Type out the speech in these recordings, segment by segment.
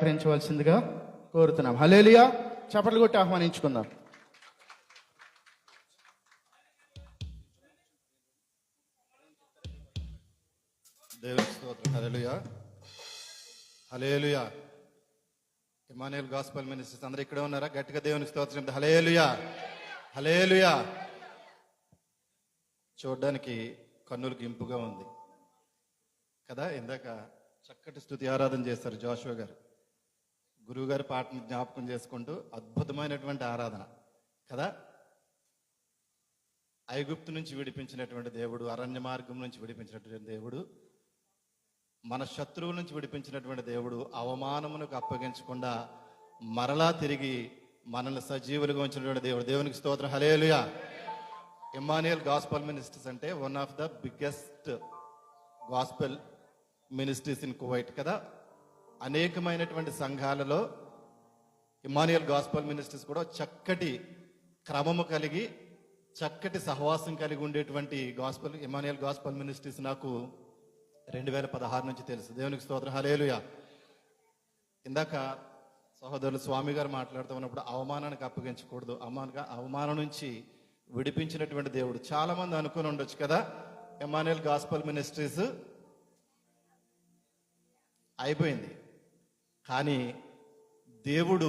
అలంకరించవలసిందిగా కోరుతున్నాం. హల్లెలూయా. చప్పట్లు కొట్టి ఆహ్వానించుకుందాం. దేవునికి స్తోత్రం. హల్లెలూయా, హల్లెలూయా. ఇమ్మానుయేల్ గాస్పెల్ మినిస్ట్రీస్ అందరూ ఇక్కడే ఉన్నారా? గట్టిగా దేవునికి స్తోత్రం. హల్లెలూయా, హల్లెలూయా. చూడడానికి కన్నులకు ఇంపుగా ఉంది కదా. ఇందాక చక్కటి స్తుతి ఆరాధన చేస్తారు జోషువా గారు. గురువు గారి పాటను జ్ఞాపకం చేసుకుంటూ అద్భుతమైనటువంటి ఆరాధన కదా. ఐగుప్తు నుంచి విడిపించినటువంటి దేవుడు, అరణ్య మార్గం నుంచి విడిపించినటువంటి దేవుడు, మన శత్రువుల నుంచి విడిపించినటువంటి దేవుడు, అవమానమునకు అప్పగించకుండా మరలా తిరిగి మనల్ని సజీవులుగా ఉంచినటువంటి దేవుడు. దేవునికి స్తోత్రం. హల్లెలూయా. ఇమ్మానుయేల్ గాస్పెల్ మినిస్ట్రీస్ అంటే one of the biggest gospel ministries in Kuwait కదా. అనేకమైనటువంటి సంఘాలలో ఇమ్మానుయేల్ గాస్పెల్ మినిస్ట్రీస్ కూడా చక్కటి క్రమము కలిగి, చక్కటి సహవాసం కలిగి ఉండేటువంటి గాస్పెల్ ఇమ్మానుయేల్ గాస్పెల్ మినిస్ట్రీస్ నాకు 2016 నుంచి తెలుసు. దేవునికి స్తోత్రం. హల్లెలూయా. ఇందాక సహోదరులు స్వామి గారు మాట్లాడుతూ ఉన్నప్పుడు అవమానానికి అప్పగించకూడదు, అవమానం నుంచి విడిపించినటువంటి దేవుడు. చాలా మంది అనుకుని ఉండొచ్చు కదా, ఇమ్మానుయేల్ గాస్పెల్ మినిస్ట్రీస్ అయిపోయింది. కానీ దేవుడు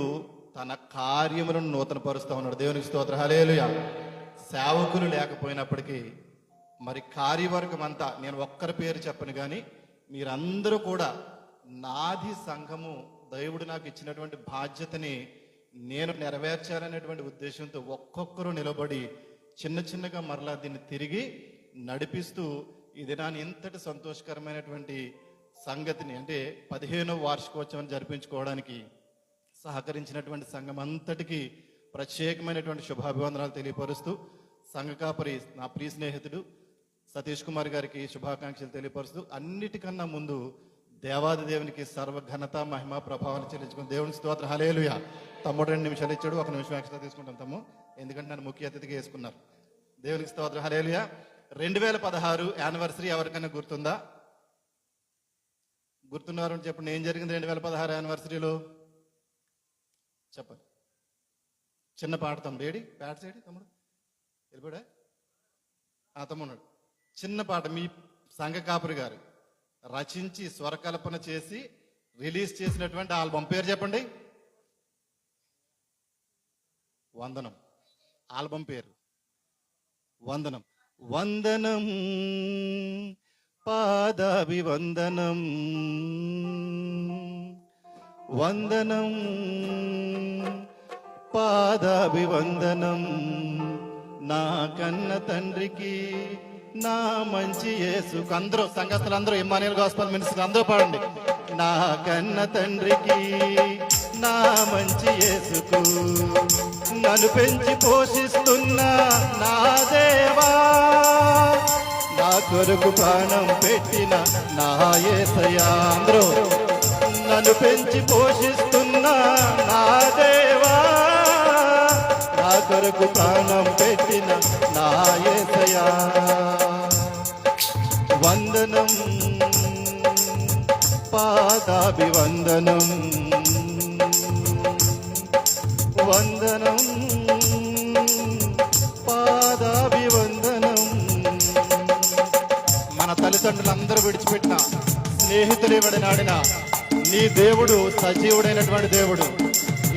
తన కార్యములను నూతనపరుస్తూ ఉన్నాడు. దేవునికి స్తోత్రం. హల్లెలూయా. సేవకులు లేకపోయినప్పటికీ మరి కార్యవర్గం అంతా, నేను ఒక్కరి పేరు చెప్పను కానీ మీరందరూ కూడా నాది సంఘము, దేవుడు నాకు ఇచ్చినటువంటి బాధ్యతని నేను నెరవేర్చాలనేటువంటి ఉద్దేశంతో ఒక్కొక్కరు నిలబడి చిన్న చిన్నగా మరలా దీన్ని తిరిగి నడిపిస్తూ ఈ దినాన్ని ఇంతటి సంతోషకరమైనటువంటి సంగతిని, అంటే 15వ వార్షికోత్సవం జరిపించుకోవడానికి సహకరించినటువంటి సంఘం అంతటికీ ప్రత్యేకమైనటువంటి శుభాభివందనాలు తెలియపరుస్తూ, సంఘ కాపరి నా ప్రియ స్నేహితుడు సతీష్ కుమార్ గారికి శుభాకాంక్షలు తెలియపరుస్తూ, అన్నిటికన్నా ముందు దేవాది దేవునికి సర్వఘనత మహిమ ప్రభావాలు చెల్లించుకుని దేవుని స్తోత్రం. హల్లెలూయా. తమ్ముడు 2 నిమిషాలు ఇచ్చాడు, 1 నిమిషం ఎక్స్ట్రా తీసుకుంటాం తమ్ము, ఎందుకంటే నన్ను ముఖ్య అతిథిగా వేసుకున్నారు. దేవునికి స్తోత్రం. హల్లెలూయా. 2016 యానివర్సరీ ఎవరికైనా గుర్తుందా? గుర్తున్నారు అని చెప్పండి. ఏం జరిగింది 2016 యానివర్సరీలో? చెప్పండి. చిన్న పాట తమ్ముడు. ఏడి ప్యాడ్స్ ఏడి తమ్ముడు? వెళ్ళిపోడా? తమ్ముడు చిన్న పాట మీ సంఘ కాపురి గారు రచించి స్వరకల్పన చేసి రిలీజ్ చేసినటువంటి ఆల్బమ్ పేరు చెప్పండి. వందనం. ఆల్బమ్ పేరు వందనం. వందనం పాదాభివందనం, వందనం పాదాభివందనం, నా కన్న తండ్రికి నా మంచి యేసుకు. అందరూ సంఘస్థులందరూ ఇమ్మానుయేల్ గాస్పెల్ మినిస్ట్రీ అందరూ పాడండి. నా కన్న తండ్రికి నా మంచి యేసుకు, నన్ను పెంచి పోషిస్తున్న నా దేవా, నా కొరకు ప్రాణం పెట్టిన నా యేసయ్యా. అందరూ నన్ను పెంచి పోషిస్తున్న నా దేవా, నా కొరకు ప్రాణం పెట్టిన నా యేసయ్యా. వందనం పాదాభివందనం, వందనం పాదాభివందనం. మన తల్లిదండ్రులందరూ విడిచిపెట్టిన, స్నేహితులు విడనాడిన నీ దేవుడు సజీవుడైనటువంటి దేవుడు.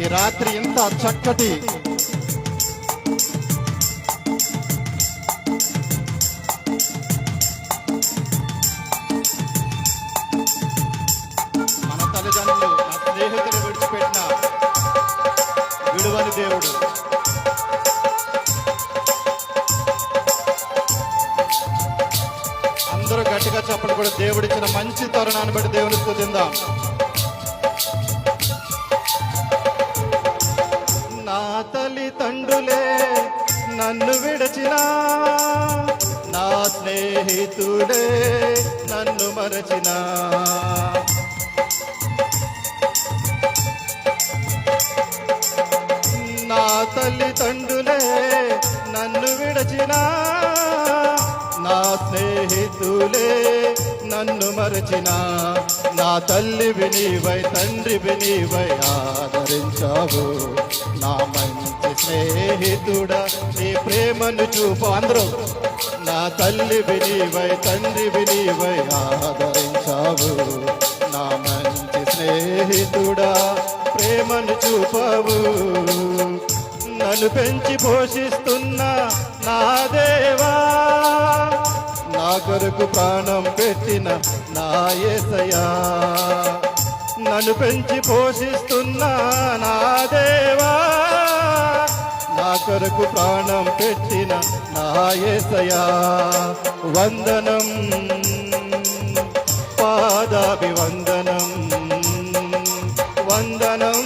ఈ రాత్రి ఇంత చక్కటి మన తల్లిదండ్రులు, నా స్నేహితులు విడిచిపెట్టిన విడువని దేవుడు. అందరూ గట్టిగా చెప్పండి కూడా. దేవుడిచ్చిన మంచి తరుణాన్ని బట్టి దేవుని స్తుతిద్దాం. నా తల్లిదండ్రులే నన్ను విడచిన, నా స్నేహితుడే నన్ను మరచిన, నా తల్లిదండ్రులే నన్ను విడచిన, నా స్నేహితులే నన్ను మరచిన, నా తల్లివి నీవై తండ్రివి నీవై ఆదరించావు. నా మంచి స్నేహితుడా నీ ప్రేమను చూపు. అందరూ నా తల్లివి నీవై తండ్రివి నీవై ఆదరించావు. నా మంచి స్నేహితుడా ప్రేమను చూపావు. నన్ను పెంచి పోషిస్తున్న నా దేవా, నా కొరకు ప్రాణం పెట్టిన నా యేసయ్యా. నన్ను పెంచి పోషిస్తున్న నా దేవా, నా కొరకు ప్రాణం పెట్టిన నా యేసయ్యా. వందనం పాదాభివందనం, వందనం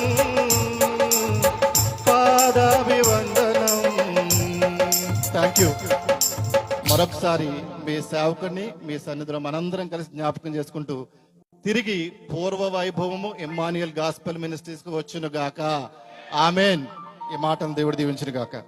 పాదాభివందనం. Thank you. మరొకసారి మీ సేవకుని మీ సన్నిధిలో మనందరం కలిసి జ్ఞాపకం చేసుకుంటూ తిరిగి పూర్వ వైభవము ఇమ్మాన్యుయల్ గాస్పెల్ మినిస్ట్రీస్ కు వచ్చును గాక. ఆమెన్. ఈ మాటను దేవుడు దీవించును గాక.